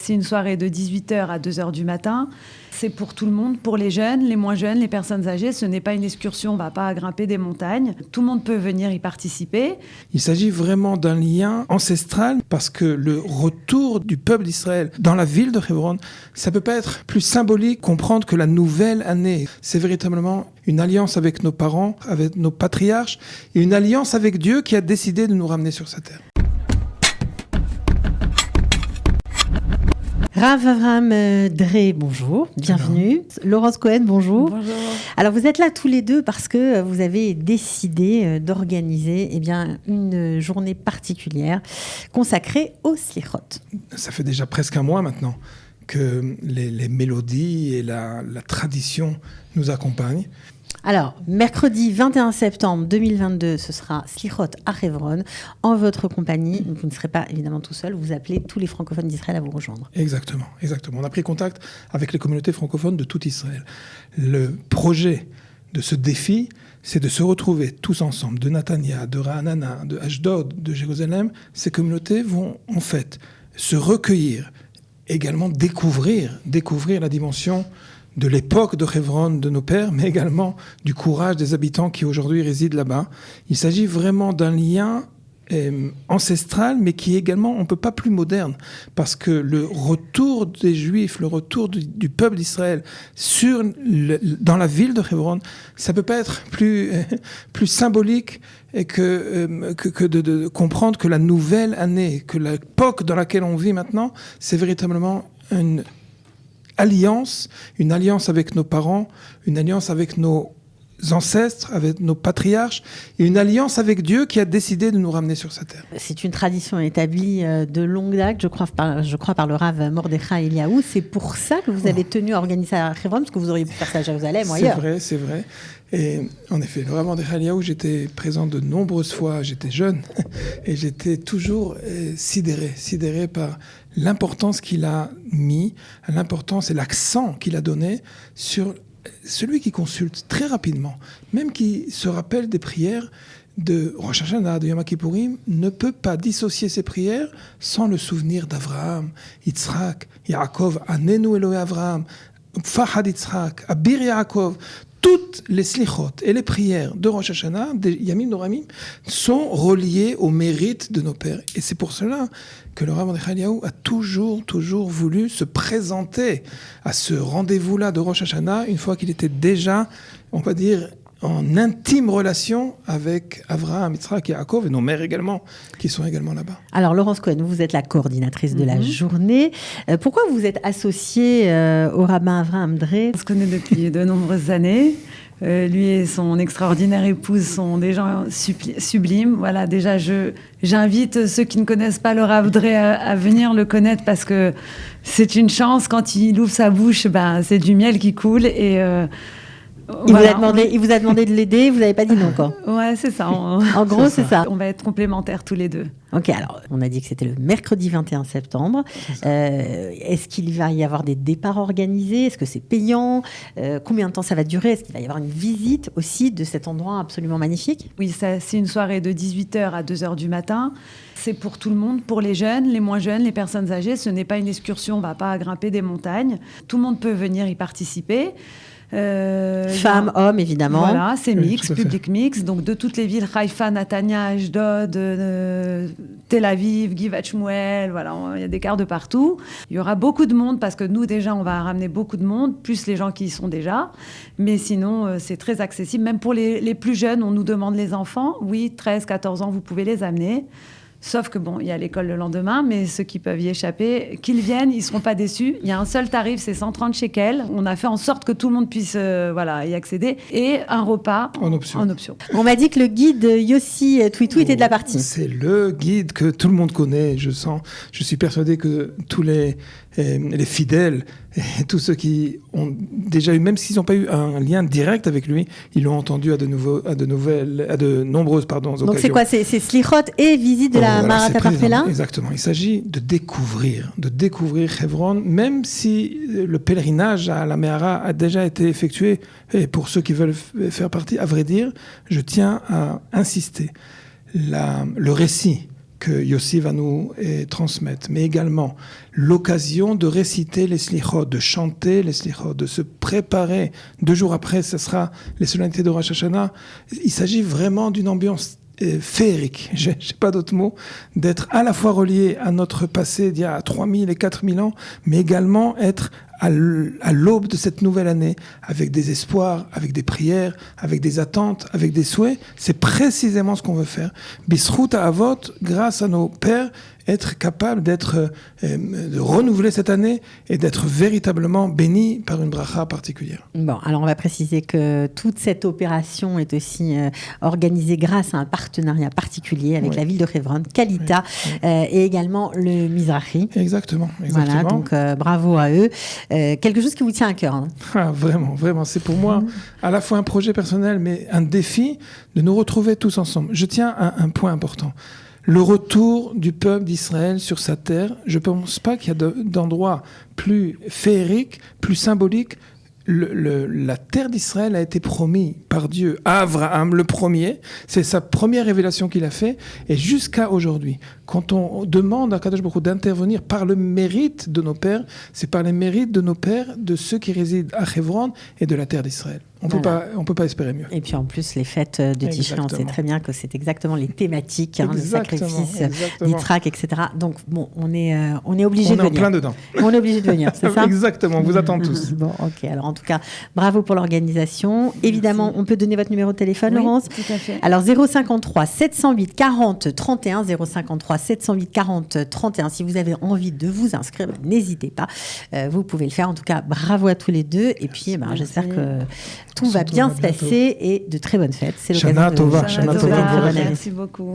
c'est une soirée de 18h à 2h du matin. C'est pour tout le monde, pour les jeunes, les moins jeunes, les personnes âgées. Ce n'est pas une excursion, on ne va pas grimper des montagnes. Tout le monde peut venir y participer. Il s'agit vraiment d'un lien ancestral parce que le retour du peuple d'Israël dans la ville de Hebron, ça ne peut pas être plus symbolique, comprendre que la nouvelle année, c'est véritablement une alliance avec nos parents, avec nos patriarches, et une alliance avec Dieu qui a décidé de nous ramener sur sa terre. Rav Avraham Dré, bonjour, bienvenue. Laurence Cohen, bonjour. Bonjour. Alors vous êtes là tous les deux parce que vous avez décidé d'organiser une journée particulière consacrée au slichot. Ça fait déjà presque un mois maintenant que les mélodies et la tradition nous accompagnent. Alors, mercredi 21 septembre 2022, ce sera Slichot à Hebron, en votre compagnie. Vous ne serez pas évidemment tout seul, vous appelez tous les francophones d'Israël à vous rejoindre. Exactement. On a pris contact avec les communautés francophones de tout Israël. Le projet de ce défi, c'est de se retrouver tous ensemble, de Natania, de Ra'anana, de Ashdod, de Jérusalem. Ces communautés vont en fait se recueillir, également découvrir la dimension de l'époque de Hebron, de nos pères, mais également du courage des habitants qui aujourd'hui résident là-bas. Il s'agit vraiment d'un lien ancestral, mais qui est également, on ne peut pas plus moderne, parce que le retour des Juifs, le retour du peuple d'Israël dans la ville de Hebron, ça ne peut pas être plus symbolique et que de comprendre que la nouvelle année, que l'époque dans laquelle on vit maintenant, c'est véritablement une alliance avec nos parents, une alliance avec nos ancêtres, avec nos patriarches, et une alliance avec Dieu qui a décidé de nous ramener sur sa terre. C'est une tradition établie de longue date, je crois par le Rav Mordechai Eliaou. C'est pour ça que vous avez tenu à organiser à Hebron, parce que vous auriez pu faire ça à Jérusalem ou ailleurs. C'est vrai. Et en effet, le Rav Mordechai Eliaou, j'étais présent de nombreuses fois, j'étais jeune, et j'étais toujours sidéré par l'importance qu'il a mis, l'importance et l'accent qu'il a donné sur celui qui consulte très rapidement, même qui se rappelle des prières de Rosh Hashanah, de Yom Kippourim, ne peut pas dissocier ses prières sans le souvenir d'Avraham, Yitzhak, Yaakov, Anenu Elohei Avraham, Fahad Yitzhak, Abir Yaakov. Toutes les slichot et les prières de Rosh Hashanah, des Yamim Noramim, sont reliées au mérite de nos pères. Et c'est pour cela que le Rav Mordechai Eliaou a toujours voulu se présenter à ce rendez-vous-là de Rosh Hashanah, une fois qu'il était déjà, on va dire, en intime relation avec Avraham, Yitzhak et Yaakov, et nos mères également, qui sont également là-bas. Alors, Laurence Cohen, vous êtes la coordinatrice de la journée. Pourquoi vous êtes associée au rabbin Avraham Dré ? On se connaît depuis de nombreuses années. Lui et son extraordinaire épouse sont des gens sublimes. Voilà, déjà, j'invite ceux qui ne connaissent pas le Rav Dré à venir le connaître, parce que c'est une chance. Quand il ouvre sa bouche, c'est du miel qui coule. Et il vous a demandé de l'aider, vous n'avez pas dit non encore. Ouais, c'est ça. En gros, c'est ça. On va être complémentaires tous les deux. Ok, alors on a dit que c'était le mercredi 21 septembre. Est-ce qu'il va y avoir des départs organisés ? Est-ce que c'est payant ? Combien de temps ça va durer ? Est-ce qu'il va y avoir une visite aussi de cet endroit absolument magnifique ? Oui, c'est une soirée de 18h à 2h du matin. C'est pour tout le monde, pour les jeunes, les moins jeunes, les personnes âgées. Ce n'est pas une excursion, on ne va pas grimper des montagnes. Tout le monde peut venir y participer. Femmes, hommes, évidemment. Voilà, c'est mix, Oui, public mix. Donc de toutes les villes, Haïfa, Natania, Ashdod, Tel Aviv, Givat Shmuel, voilà, il y a des cars de partout. Il y aura beaucoup de monde parce que nous déjà, on va ramener beaucoup de monde, plus les gens qui y sont déjà. Mais sinon, c'est très accessible. Même pour les plus jeunes, on nous demande les enfants. Oui, 13, 14 ans, vous pouvez les amener. Sauf que il y a l'école le lendemain, mais ceux qui peuvent y échapper, qu'ils viennent, ils ne seront pas déçus. Il y a un seul tarif, c'est 130 shekels. On a fait en sorte que tout le monde puisse y accéder. Et un repas en option. On m'a dit que le guide Yossi Twitou était de la partie. C'est le guide que tout le monde connaît, je suis persuadé que tous les fidèles et tous ceux qui ont déjà eu, même s'ils n'ont pas eu un lien direct avec lui, ils l'ont entendu à de nombreuses occasions. Donc c'est quoi ? C'est Slichot et visite de la Marat Parfela ? Exactement. Il s'agit de découvrir Hebron, même si le pèlerinage à la Mehara a déjà été effectué. Et pour ceux qui veulent faire partie, à vrai dire, je tiens à insister. Le récit que Yossi va nous transmettre, mais également l'occasion de réciter les slichot, de chanter les slichot, de se préparer. 2 jours après, ce sera les solennités de Rosh Hashanah. Il s'agit vraiment d'une ambiance féerique, je n'ai pas d'autre mot, d'être à la fois relié à notre passé d'il y a 3000 et 4000 ans, mais également être à l'aube de cette nouvelle année, avec des espoirs, avec des prières, avec des attentes, avec des souhaits. C'est précisément ce qu'on veut faire. Bisrout à Avot, grâce à nos pères, être capable de renouveler cette année et d'être véritablement béni par une bracha particulière. Bon, alors on va préciser que toute cette opération est aussi organisée grâce à un partenariat particulier avec la ville de Hebron, Kalita, et également le Mizrahi. Exactement. Voilà, donc bravo à eux. Quelque chose qui vous tient à cœur. Hein. Ah, vraiment. C'est pour moi à la fois un projet personnel, mais un défi de nous retrouver tous ensemble. Je tiens à un point important. Le retour du peuple d'Israël sur sa terre, je ne pense pas qu'il y a d'endroit plus féerique, plus symbolique. La terre d'Israël a été promise par Dieu à Abraham le premier. C'est sa première révélation qu'il a fait. Et jusqu'à aujourd'hui, quand on demande à Kadosh Baruch Hu d'intervenir par le mérite de nos pères, c'est par les mérites de nos pères, de ceux qui résident à Hebron et de la terre d'Israël. On peut pas espérer mieux. Et puis en plus, les fêtes de Tishrei, on sait très bien que c'est exactement les thématiques, le sacrifice d'Yitzhak, etc. Donc bon, on est obligé de venir. On est en plein dedans. On est obligé de venir, c'est ça ? Exactement, on vous attend tous. Bon, ok. Alors en tout cas, bravo pour l'organisation. Évidemment, on peut donner votre numéro de téléphone, Laurence ? Tout à fait. Alors 053 708 40 31, 053 708 40 31. Si vous avez envie de vous inscrire, n'hésitez pas. Vous pouvez le faire. En tout cas, bravo à tous les deux. Et puis, j'espère que tout va bien se passer et de très bonnes fêtes. C'est l'occasion Shana Tova. Merci beaucoup.